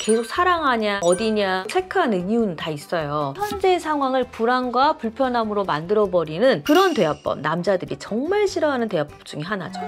계속 사랑하냐 어디냐 체크하는 이유는 다 있어요. 현재 상황을 불안과 불편함으로 만들어버리는 그런 대화법, 남자들이 정말 싫어하는 대화법 중에 하나죠.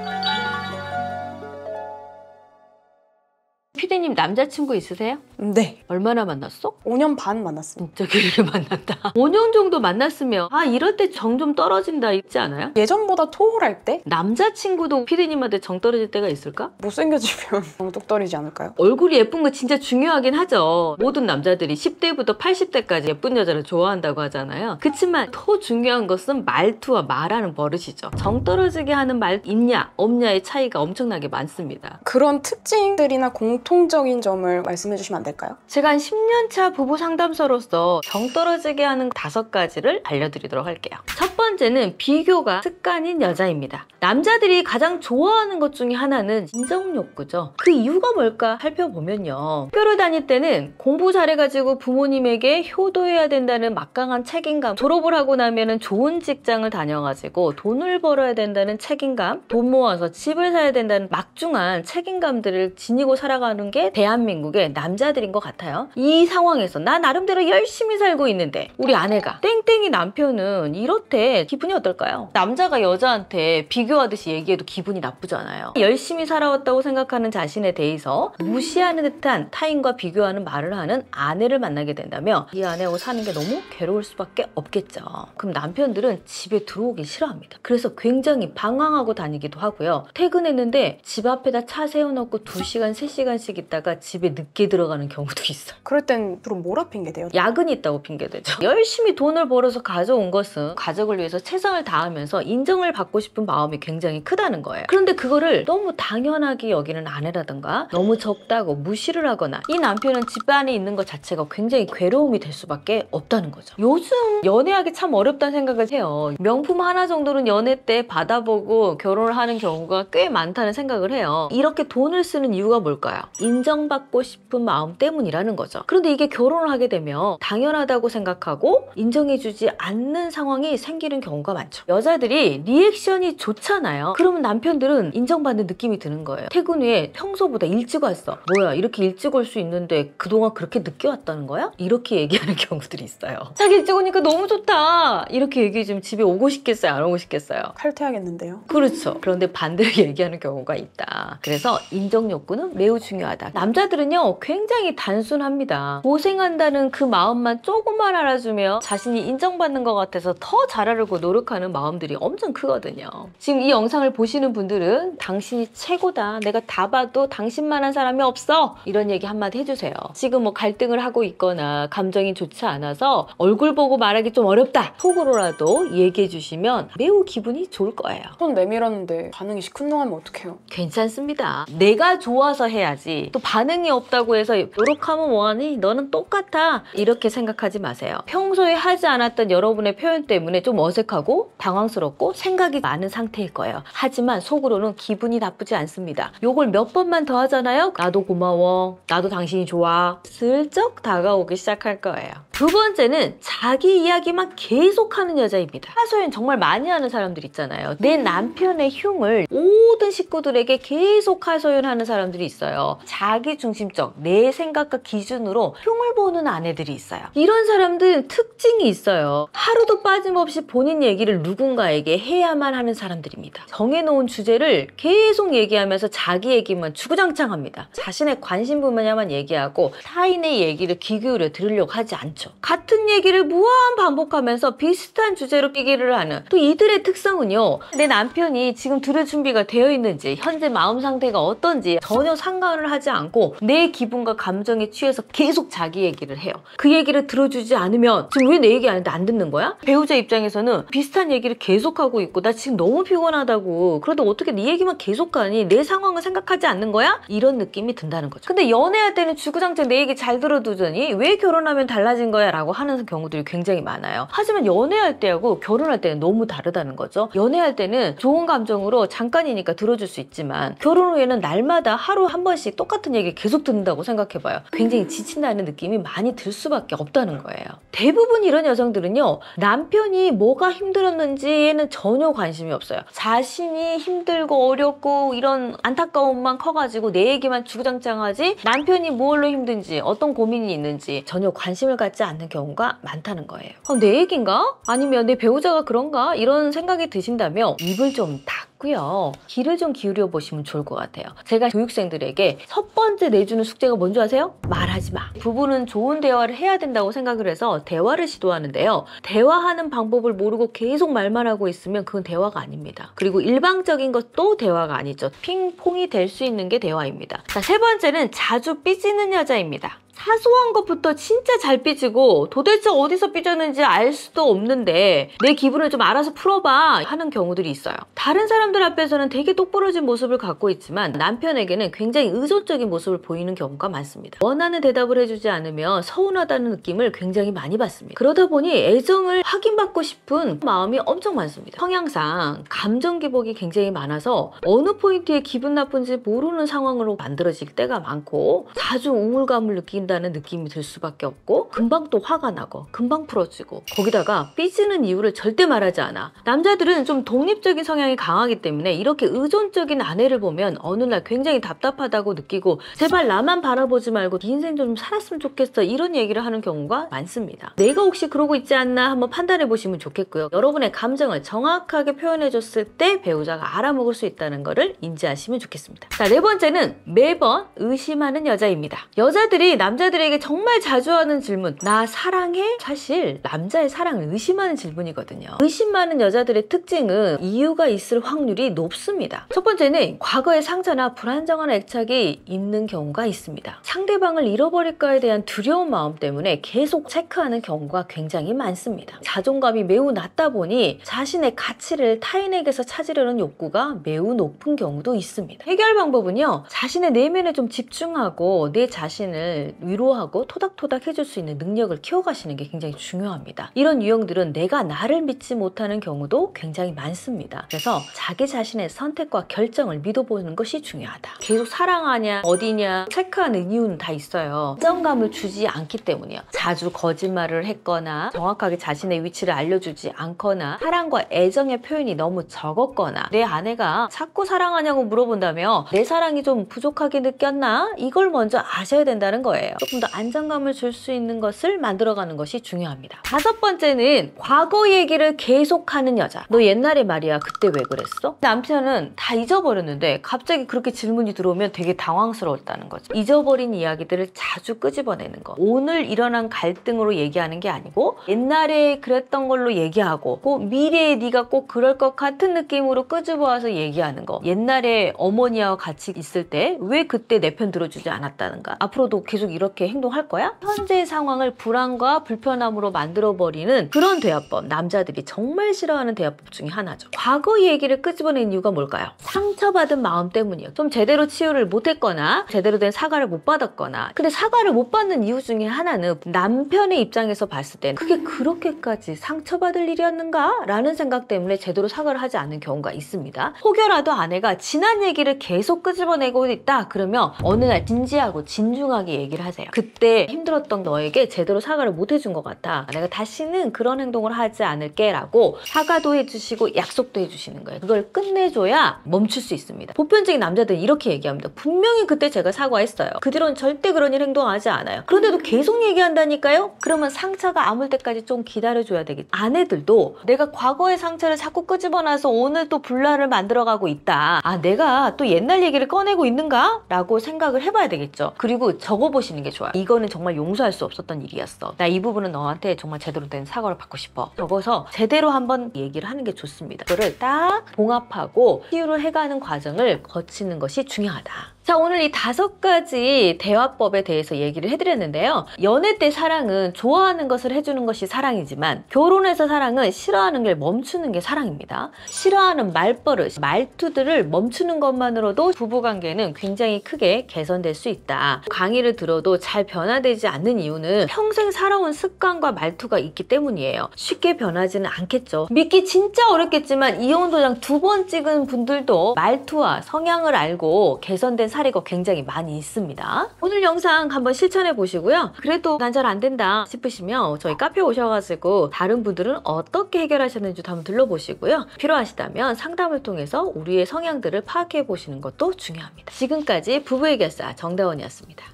피디님 남자친구 있으세요? 네. 얼마나 만났어? 5년 반 만났습니다. 진짜 길게 만났다. 5년 정도 만났으면 이럴 때 정 좀 떨어진다 있지 않아요? 예전보다 토홀할 때? 남자친구도 피디님한테 정 떨어질 때가 있을까? 못생겨지면 엉뚱떨이지 않을까요? 얼굴이 예쁜 거 진짜 중요하긴 하죠. 모든 남자들이 10대부터 80대까지 예쁜 여자를 좋아한다고 하잖아요. 그치만 더 중요한 것은 말투와 말하는 버릇이죠. 정 떨어지게 하는 말 있냐 없냐의 차이가 엄청나게 많습니다. 그런 특징들이나 공통적인 점을 말씀해 주시면 안 될까요? 제가 한 10년차 부부 상담사로서 정 떨어지게 하는 5가지를 알려드리도록 할게요. 첫 번째는 비교가 습관인 여자입니다. 남자들이 가장 좋아하는 것 중에 하나는 인정 욕구죠. 그 이유가 뭘까 살펴보면요. 학교를 다닐 때는 공부 잘해가지고 부모님에게 효도해야 된다는 막강한 책임감, 졸업을 하고 나면은 좋은 직장을 다녀가지고 돈을 벌어야 된다는 책임감, 돈 모아서 집을 사야 된다는 막중한 책임감들을 지니고 살아가는 게 대한민국의 남자들인 것 같아요. 이 상황에서 나 나름대로 열심히 살고 있는데 우리 아내가 땡땡이 남편은 이렇대. 기분이 어떨까요? 남자가 여자한테 비교하듯이 얘기해도 기분이 나쁘잖아요. 열심히 살아왔다고 생각하는 자신에 대해서 무시하는 듯한 타인과 비교하는 말을 하는 아내를 만나게 된다면 이 아내하고 사는 게 너무 괴로울 수밖에 없겠죠. 그럼 남편들은 집에 들어오기 싫어합니다. 그래서 굉장히 방황하고 다니기도 하고요. 퇴근했는데 집 앞에다 차 세워놓고 2시간, 3시간씩 있다가 집에 늦게 들어가는 경우도 있어요. 그럴 땐 주로 뭐라 핑계대요? 야근이 있다고 핑계대죠. 열심히 돈을 벌어서 가져온 것은 가족을 위해서 최선을 다하면서 인정을 받고 싶은 마음이 굉장히 크다는 거예요. 그런데 그거를 너무 당연하게 여기는 아내라든가 너무 적다고 무시를 하거나 이 남편은 집안에 있는 것 자체가 굉장히 괴로움이 될 수밖에 없다는 거죠. 요즘 연애하기 참 어렵다는 생각을 해요. 명품 하나 정도는 연애 때 받아보고 결혼을 하는 경우가 꽤 많다는 생각을 해요. 이렇게 돈을 쓰는 이유가 뭘까요? 인정받고 싶은 마음 때문이라는 거죠. 그런데 이게 결혼을 하게 되면 당연하다고 생각하고 인정해주지 않는 상황이 생기는 경우가 많죠. 여자들이 리액션이 좋잖아요. 그러면 남편들은 인정받는 느낌이 드는 거예요. 퇴근 후에 평소보다 일찍 왔어. 뭐야 이렇게 일찍 올 수 있는데 그동안 그렇게 늦게 왔다는 거야? 이렇게 얘기하는 경우들이 있어요. 자기 일찍 오니까 너무 좋다. 이렇게 얘기해주면 집에 오고 싶겠어요? 안 오고 싶겠어요? 칼퇴하겠는데요? 그렇죠. 그런데 반대로 얘기하는 경우가 있다. 그래서 인정 욕구는 매우 중요하다. 남자들은요 굉장히 단순합니다. 고생한다는 그 마음만 조금만 알아주면 자신이 인정받는 것 같아서 더 잘하려고 노력하는 마음들이 엄청 크거든요. 지금 이 영상을 보시는 분들은 당신이 최고다. 내가 다 봐도 당신만한 사람이 없어. 이런 얘기 한마디 해주세요. 지금 뭐 갈등을 하고 있거나 감정이 좋지 않아서 얼굴 보고 말하기 좀 어렵다. 속으로라도 얘기해 주시면 매우 기분이 좋을 거예요. 손 내밀었는데 반응이 시큰둥하면 어떡해요? 괜찮습니다. 내가 좋아서 해야지. 또 반응이 없다고 해서 노력하면 뭐하니? 너는 똑같아. 이렇게 생각하지 마세요. 평소에 하지 않았던 여러분의 표현 때문에 좀 어색하고 당황스럽고 생각이 많은 상태일 거예요. 하지만 속으로는 기분이 나쁘지 않습니다. 요걸 몇 번만 더 하잖아요. 나도 고마워. 나도 당신이 좋아. 슬쩍 다가오기 시작할 거예요. 두 번째는 자기 이야기만 계속하는 여자입니다. 하소연 정말 많이 하는 사람들 있잖아요. 내 남편의 흉을 모든 식구들에게 계속 하소연하는 사람들이 있어요. 자기 중심적 내 생각과 기준으로 흉을 보는 아내들이 있어요. 이런 사람들은 특징이 있어요. 하루도 빠짐없이 본인 얘기를 누군가에게 해야만 하는 사람들입니다. 정해놓은 주제를 계속 얘기하면서 자기 얘기만 주구장창합니다. 자신의 관심 분야만 얘기하고 타인의 얘기를 귀 기울여 들으려고 하지 않죠. 같은 얘기를 무한 반복하면서 비슷한 주제로 얘기를 하는 또 이들의 특성은요. 내 남편이 지금 들을 준비가 되어 있는지 현재 마음 상태가 어떤지 전혀 상관을 하지 않고 내 기분과 감정에 취해서 계속 자기 얘기를 해요. 그 얘기를 들어주지 않으면 지금 왜 내 얘기 하는데 안 듣는 거야? 배우자 입장에서는 비슷한 얘기를 계속하고 있고 나 지금 너무 피곤하다고 그런데 어떻게 네 얘기만 계속하니? 내 상황을 생각하지 않는 거야? 이런 느낌이 든다는 거죠. 근데 연애할 때는 주구장창 내 얘기 잘 들어두더니 왜 결혼하면 달라진 거야? 라고 하는 경우들이 굉장히 많아요. 하지만 연애할 때하고 결혼할 때는 너무 다르다는 거죠. 연애할 때는 좋은 감정으로 잠깐이니까 들어줄 수 있지만 결혼 후에는 날마다 하루 한 번씩 똑같은 똑같은 얘기 계속 듣는다고 생각해봐요. 굉장히 지친다는 느낌이 많이 들 수밖에 없다는 거예요. 대부분 이런 여성들은요, 남편이 뭐가 힘들었는지에는 전혀 관심이 없어요. 자신이 힘들고 어렵고 이런 안타까움만 커가지고 내 얘기만 주구장창하지 남편이 뭘로 힘든지 어떤 고민이 있는지 전혀 관심을 갖지 않는 경우가 많다는 거예요. 내 얘기인가? 아니면 내 배우자가 그런가? 이런 생각이 드신다면 입을 좀 닫고요, 귀를 좀 기울여 보시면 좋을 것 같아요. 제가 교육생들에게 첫 번째 내주는 숙제가 뭔지 아세요? 말하지 마. 부부는 좋은 대화를 해야 된다고 생각을 해서 대화를 시도하는데요, 대화하는 방법을 모르고 계속 말만 하고 있으면 그건 대화가 아닙니다. 그리고 일방적인 것도 대화가 아니죠. 핑퐁이 될 수 있는 게 대화입니다. 자, 세 번째는 자주 삐지는 여자입니다. 사소한 것부터 진짜 잘 삐지고 도대체 어디서 삐졌는지 알 수도 없는데 내 기분을 좀 알아서 풀어봐 하는 경우들이 있어요. 다른 사람들 앞에서는 되게 똑부러진 모습을 갖고 있지만 남편에게는 굉장히 의존적인 모습을 보이는 경우가 많습니다. 원하는 대답을 해주지 않으면 서운하다는 느낌을 굉장히 많이 받습니다. 그러다 보니 애정을 확인받고 싶은 마음이 엄청 많습니다. 성향상 감정 기복이 굉장히 많아서 어느 포인트에 기분 나쁜지 모르는 상황으로 만들어질 때가 많고 자주 우울감을 느낀다는 느낌이 들 수밖에 없고 금방 또 화가 나고 금방 풀어지고 거기다가 삐지는 이유를 절대 말하지 않아. 남자들은 좀 독립적인 성향이 강하기 때문에 이렇게 의존적인 아내를 보면 어느 날 굉장히 답답하다고 느끼고 제발 나만 바라보지 말고 네 인생 좀 살았으면 좋겠어 이런 얘기를 하는 경우가 많습니다. 내가 혹시 그러고 있지 않나 한번 판단해 보시면 좋겠고요. 여러분의 감정을 정확하게 표현해 줬을 때 배우자가 알아먹을 수 있다는 것을 인지하시면 좋겠습니다. 자, 네 번째는 매번 의심하는 여자입니다. 여자들이 남자들에게 정말 자주 하는 질문, 나 사랑해? 사실 남자의 사랑을 의심하는 질문이거든요. 의심 많은 여자들의 특징은 이유가 있을 확률이 높습니다. 첫 번째는 과거의 상처나 불안정한 애착이 있는 경우가 있습니다. 상대방을 잃어버릴까에 대한 두려운 마음 때문에 계속 체크하는 경우가 굉장히 많습니다. 자존감이 매우 낮다 보니 자신의 가치를 타인에게서 찾으려는 욕구가 매우 높은 경우도 있습니다. 해결 방법은요, 자신의 내면에 좀 집중하고 내 자신을 위로하고 토닥토닥 해줄 수 있는 능력을 키워가시는 게 굉장히 중요합니다. 이런 유형들은 내가 나를 믿지 못하는 경우도 굉장히 많습니다. 그래서 자기 자신의 선택과 결정을 믿어보는 것이 중요하다. 계속 사랑하냐 어디냐 체크하는 이유는 다 있어요. 안정감을 주지 않기 때문이요. 자주 거짓말을 했거나 정확하게 자신의 위치를 알려주지 않거나 사랑과 애정의 표현이 너무 적었거나 내 아내가 자꾸 사랑하냐고 물어본다며 내 사랑이 좀 부족하게 느꼈나? 이걸 먼저 아셔야 된다는 거예요. 조금 더 안정감을 줄 수 있는 것을 만들어가는 것이 중요합니다. 다섯 번째는 과거 얘기를 계속하는 여자. 너 옛날에 말이야 그때 왜 그랬어? 남편은 다 잊어버렸는데 갑자기 그렇게 질문이 들어오면 되게 당황스러웠다는 거죠. 잊어버린 이야기들을 자주 끄집어내는 거. 오늘 일어난 갈등으로 얘기하는 게 아니고 옛날에 그랬던 걸로 얘기하고 미래에 네가 꼭 그럴 것 같은 느낌으로 끄집어와서 얘기하는 거. 옛날에 어머니와 같이 있을 때 왜 그때 내 편 들어주지 않았다는가? 앞으로도 계속 이렇게 행동할 거야? 현재의 상황을 불안과 불편함으로 만들어버리는 그런 대화법, 남자들이 정말 싫어하는 대화법 중에 하나죠. 과거 얘기를 끄집어낸 이유가 뭘까요? 상처받은 마음 때문이에요. 좀 제대로 치유를 못했거나 제대로 된 사과를 못 받았거나. 근데 사과를 못 받는 이유 중에 하나는 남편의 입장에서 봤을 땐 그게 그렇게까지 상처받을 일이었는가? 라는 생각 때문에 제대로 사과를 하지 않는 경우가 있습니다. 혹여라도 아내가 지난 얘기를 계속 끄집어내고 있다 그러면 어느 날 진지하고 진중하게 얘기를 하세요. 그때 힘들었던 너에게 제대로 사과를 못 해준 것 같아. 내가 다시는 그런 행동을 하지 않을게 라고 사과도 해주시고 약속도 해주시는 거예요. 그걸 끝내줘야 멈출 수 있습니다. 보편적인 남자들은 이렇게 얘기합니다. 분명히 그때 제가 사과했어요. 그 뒤로는 절대 그런 일 행동하지 않아요. 그런데도 계속 얘기한다니까요? 그러면 상처가 아물 때까지 좀 기다려줘야 되겠죠. 아내들도 내가 과거의 상처를 자꾸 끄집어놔서 오늘 또 분란을 만들어가고 있다. 아, 내가 또 옛날 얘기를 꺼내고 있는가? 라고 생각을 해봐야 되겠죠. 그리고 적어보시는 게 좋아요. 이거는 정말 용서할 수 없었던 일이었어. 나 이 부분은 너한테 정말 제대로 된 사과를 받고 싶어. 적어서 제대로 한번 얘기를 하는 게 좋습니다. 그거를 딱 봉합하고 치유를 해가는 과정을 거치는 것이 중요하다. 자, 오늘 이 5가지 대화법에 대해서 얘기를 해드렸는데요. 연애 때 사랑은 좋아하는 것을 해주는 것이 사랑이지만 결혼해서 사랑은 싫어하는 걸 멈추는 게 사랑입니다. 싫어하는 말버릇, 말투들을 멈추는 것만으로도 부부관계는 굉장히 크게 개선될 수 있다. 강의를 들어도 잘 변화되지 않는 이유는 평생 살아온 습관과 말투가 있기 때문이에요. 쉽게 변하지는 않겠죠. 믿기 진짜 어렵겠지만 이혼 도장 2번 찍은 분들도 말투와 성향을 알고 개선된 사례가 굉장히 많이 있습니다. 오늘 영상 한번 실천해 보시고요. 그래도 난 잘 안 된다 싶으시면 저희 카페 오셔가지고 다른 분들은 어떻게 해결하셨는지도 한번 들러보시고요. 필요하시다면 상담을 통해서 우리의 성향들을 파악해 보시는 것도 중요합니다. 지금까지 부부의 결사 정다원이었습니다.